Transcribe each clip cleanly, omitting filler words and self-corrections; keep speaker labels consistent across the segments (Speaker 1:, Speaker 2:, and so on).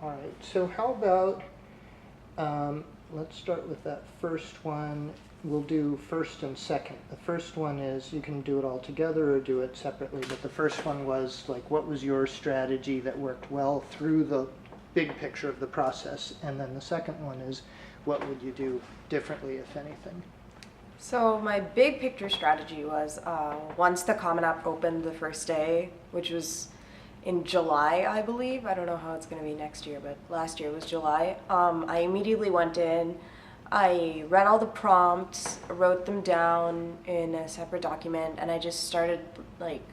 Speaker 1: All right, so how about, let's start with that first one. We'll do first and second. The first one is, you can do it all together or do it separately, but the first one was like, what was your strategy that worked well through the big picture of the process? And then the second one is, what would you do differently, if anything?
Speaker 2: So my big picture strategy was once the Common App opened the first day, which was in July, I believe. I don't know how it's going to be next year, but last year was July. I immediately went in, I read all the prompts, wrote them down in a separate document, and I just started like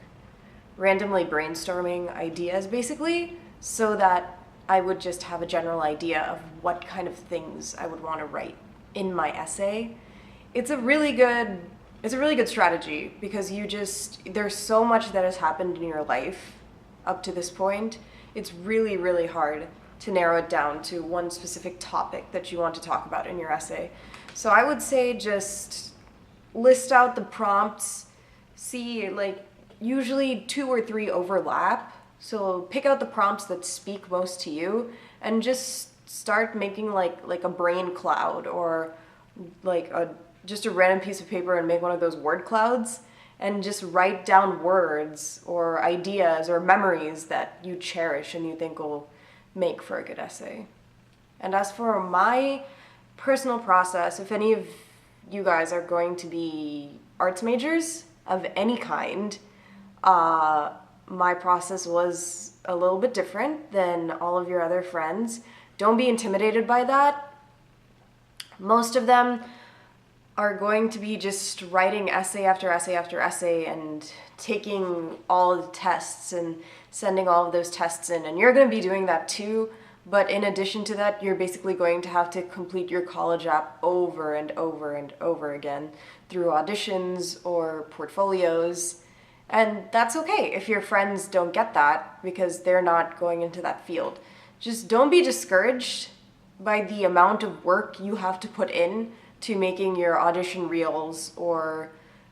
Speaker 2: randomly brainstorming ideas basically so that I would just have a general idea of what kind of things I would want to write in my essay. It's a really good strategy because there's so much that has happened in your life up to this point. It's really, really hard to narrow it down to one specific topic that you want to talk about in your essay. So I would say just list out the prompts, see like usually 2 or 3 overlap. So pick out the prompts that speak most to you and just start making like a brain cloud or like just a random piece of paper and make one of those word clouds and just write down words or ideas or memories that you cherish and you think will make for a good essay. And as for my personal process, if any of you guys are going to be arts majors of any kind, my process was a little bit different than all of your other friends. Don't be intimidated by that. Most of them are going to be just writing essay after essay after essay and taking all of the tests and sending all of those tests in. And you're going to be doing that too. But in addition to that, you're basically going to have to complete your college app over and over and over again through auditions or portfolios. And that's okay if your friends don't get that because they're not going into that field. Just don't be discouraged by the amount of work you have to put in to making your audition reels or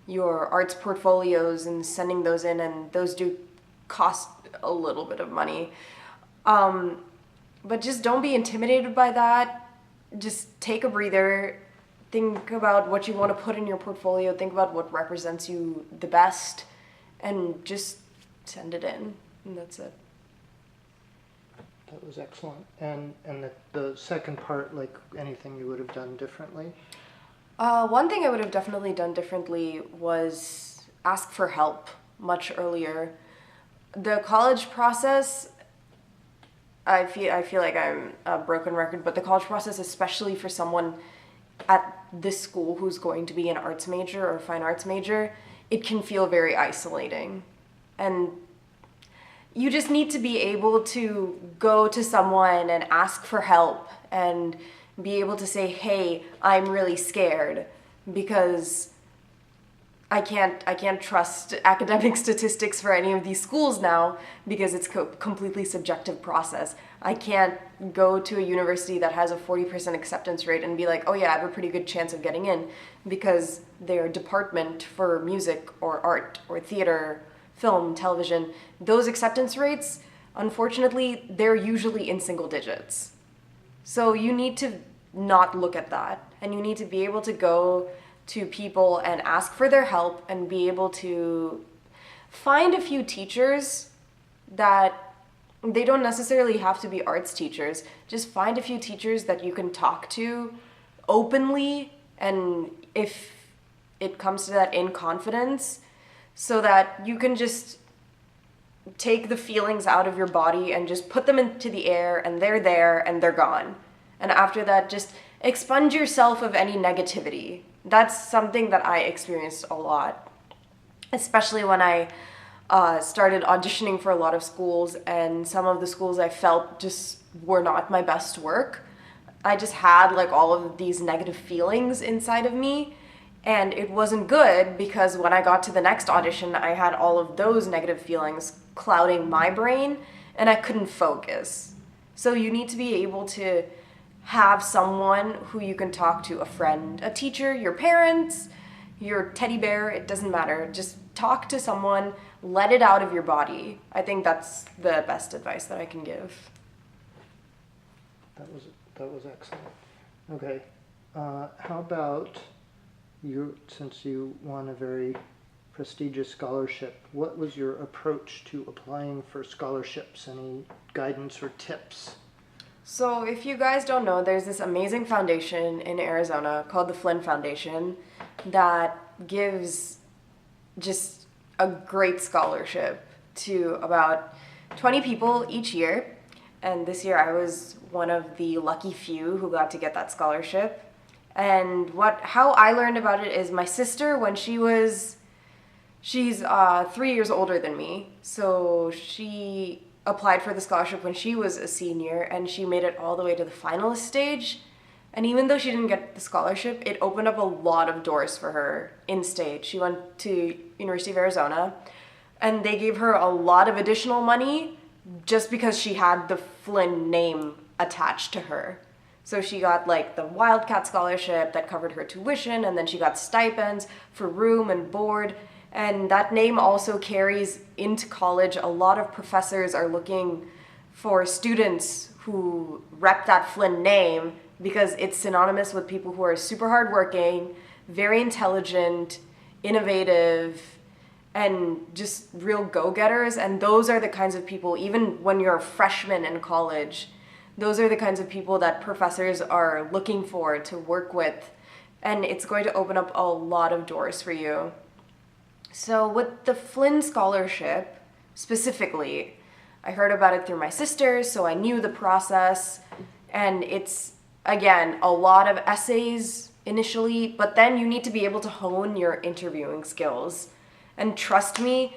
Speaker 2: your arts portfolios and sending those in, and those do cost a little bit of money. But just don't be intimidated by that. Just take a breather, think about what you want to put in your portfolio, think about what represents you the best, and just send it in, and that's it.
Speaker 1: That was excellent. And the second part, like anything you would have done differently?
Speaker 2: One thing I would have definitely done differently was ask for help much earlier. The college process, I feel like I'm a broken record, but the college process, especially for someone at this school who's going to be an arts major or a fine arts major, it can feel very isolating. And you just need to be able to go to someone and ask for help and be able to say, hey, I'm really scared because I can't trust academic statistics for any of these schools now because it's a completely subjective process. I can't go to a university that has a 40% acceptance rate and be like, oh yeah, I have a pretty good chance of getting in because their department for music or art or theater, film, television, those acceptance rates, unfortunately, they're usually in single digits. So you need to not look at that, and you need to be able to go to people and ask for their help and be able to find a few teachers that they don't necessarily have to be arts teachers. Just find a few teachers that you can talk to openly, and if it comes to that, in confidence, so that you can just take the feelings out of your body and just put them into the air, and they're there and they're gone. And after that, just expunge yourself of any negativity. That's something that I experienced a lot, especially when I started auditioning for a lot of schools, and some of the schools I felt just were not my best work. I just had like all of these negative feelings inside of me, and it wasn't good because when I got to the next audition, I had all of those negative feelings clouding my brain, and I couldn't focus. So you need to be able to have someone who you can talk to, a friend, a teacher, your parents, your teddy bear, it doesn't matter. Just talk to someone, let it out of your body. I think that's the best advice that I can give.
Speaker 1: That was that was excellent. Okay, how about you? Since you won a very prestigious scholarship, what was your approach to applying for scholarships? Any guidance or tips?
Speaker 2: So, if you guys don't know, there's this amazing foundation in Arizona called the Flynn Foundation that gives just a great scholarship to about 20 people each year. And this year I was one of the lucky few who got to get that scholarship. And how I learned about it is my sister, when she's 3 years older than me, so she applied for the scholarship when she was a senior, and she made it all the way to the finalist stage. And even though she didn't get the scholarship, it opened up a lot of doors for her in state. She went to University of Arizona, and they gave her a lot of additional money just because she had the Flynn name attached to her. So she got like the Wildcat scholarship that covered her tuition, and then she got stipends for room and board. And that name also carries into college. A lot of professors are looking for students who rep that Flynn name because it's synonymous with people who are super hardworking, very intelligent, innovative, and just real go-getters. And those are the kinds of people, even when you're a freshman in college, those are the kinds of people that professors are looking for to work with. And it's going to open up a lot of doors for you. So with the Flynn Scholarship, specifically, I heard about it through my sister, so I knew the process. And it's, again, a lot of essays initially, but then you need to be able to hone your interviewing skills. And trust me,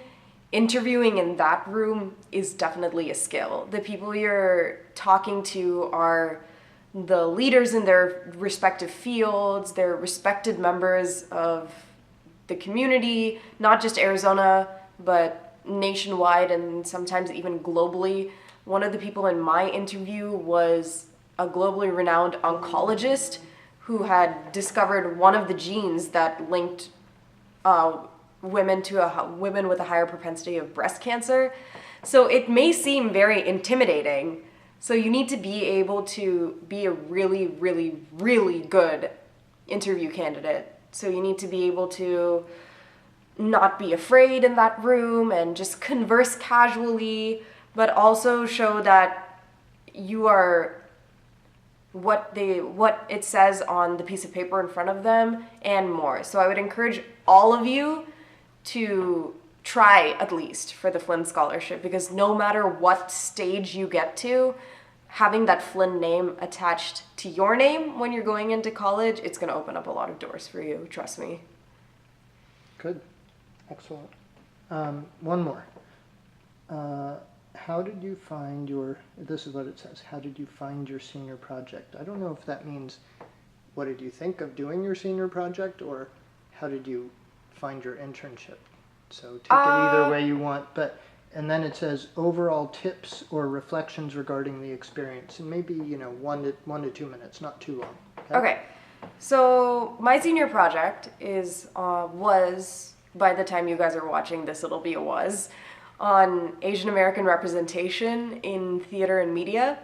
Speaker 2: interviewing in that room is definitely a skill. The people you're talking to are the leaders in their respective fields, they're respected members of the community, not just Arizona, but nationwide and sometimes even globally. One of the people in my interview was a globally renowned oncologist who had discovered one of the genes that linked women with a higher propensity of breast cancer. So it may seem very intimidating. So you need to be able to be a really, really, really good interview candidate. So you need to be able to not be afraid in that room and just converse casually, but also show that you are what it says on the piece of paper in front of them and more. So I would encourage all of you to try at least for the Flynn Scholarship, because no matter what stage you get to, having that Flynn name attached to your name when you're going into college, it's going to open up a lot of doors for you, trust me.
Speaker 1: Good. Excellent. One more. How did you find this is what it says, how did you find your senior project? I don't know if that means, what did you think of doing your senior project, or how did you find your internship? So take it either way you want, and then it says overall tips or reflections regarding the experience, and maybe 1 to 2 minutes, not too long.
Speaker 2: Okay. So my senior project was, by the time you guys are watching this, it'll be on Asian American representation in theater and media.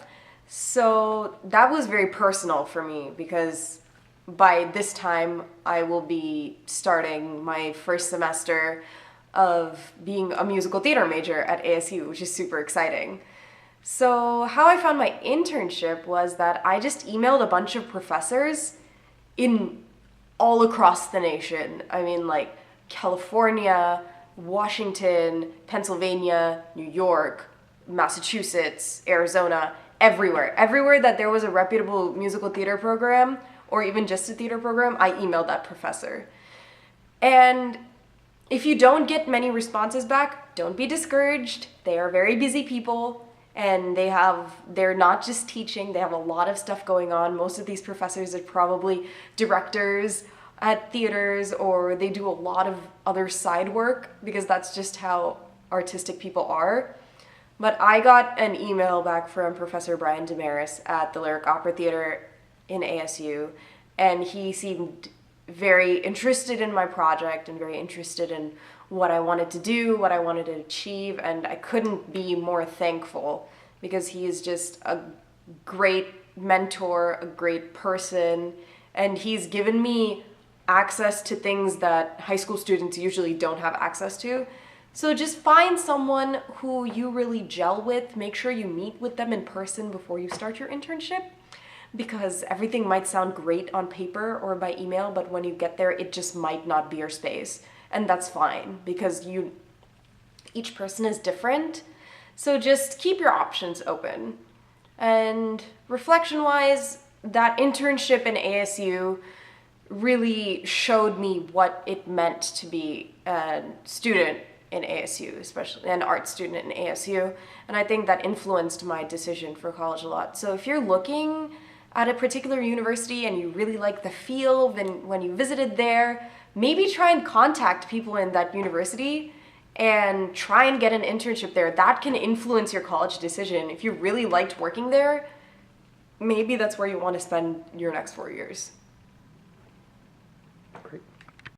Speaker 2: So that was very personal for me because by this time I will be starting my first semester of being a musical theater major at ASU, which is super exciting. So how I found my internship was that I just emailed a bunch of professors in all across the nation. I mean, like California, Washington, Pennsylvania, New York, Massachusetts, Arizona, everywhere that there was a reputable musical theater program or even just a theater program, I emailed that professor. And if you don't get many responses back, don't be discouraged. They are very busy people, and they're not just teaching, they have a lot of stuff going on. Most of these professors are probably directors at theaters, or they do a lot of other side work because that's just how artistic people are. But I got an email back from Professor Brian Damaris at the Lyric Opera Theater in ASU, and he seemed very interested in my project and very interested in what I wanted to do, what I wanted to achieve, and I couldn't be more thankful because he is just a great mentor, a great person, and he's given me access to things that high school students usually don't have access to. So just find someone who you really gel with. Make sure you meet with them in person before you start your internship, because everything might sound great on paper or by email, but when you get there, it just might not be your space. And that's fine, because each person is different. So just keep your options open. And reflection-wise, that internship in ASU really showed me what it meant to be a student in ASU, especially an art student in ASU. And I think that influenced my decision for college a lot. So if you're looking at a particular university and you really like the feel, then when you visited there, maybe try and contact people in that university and try and get an internship there. That can influence your college decision. If you really liked working there, maybe that's where you want to spend your next 4 years.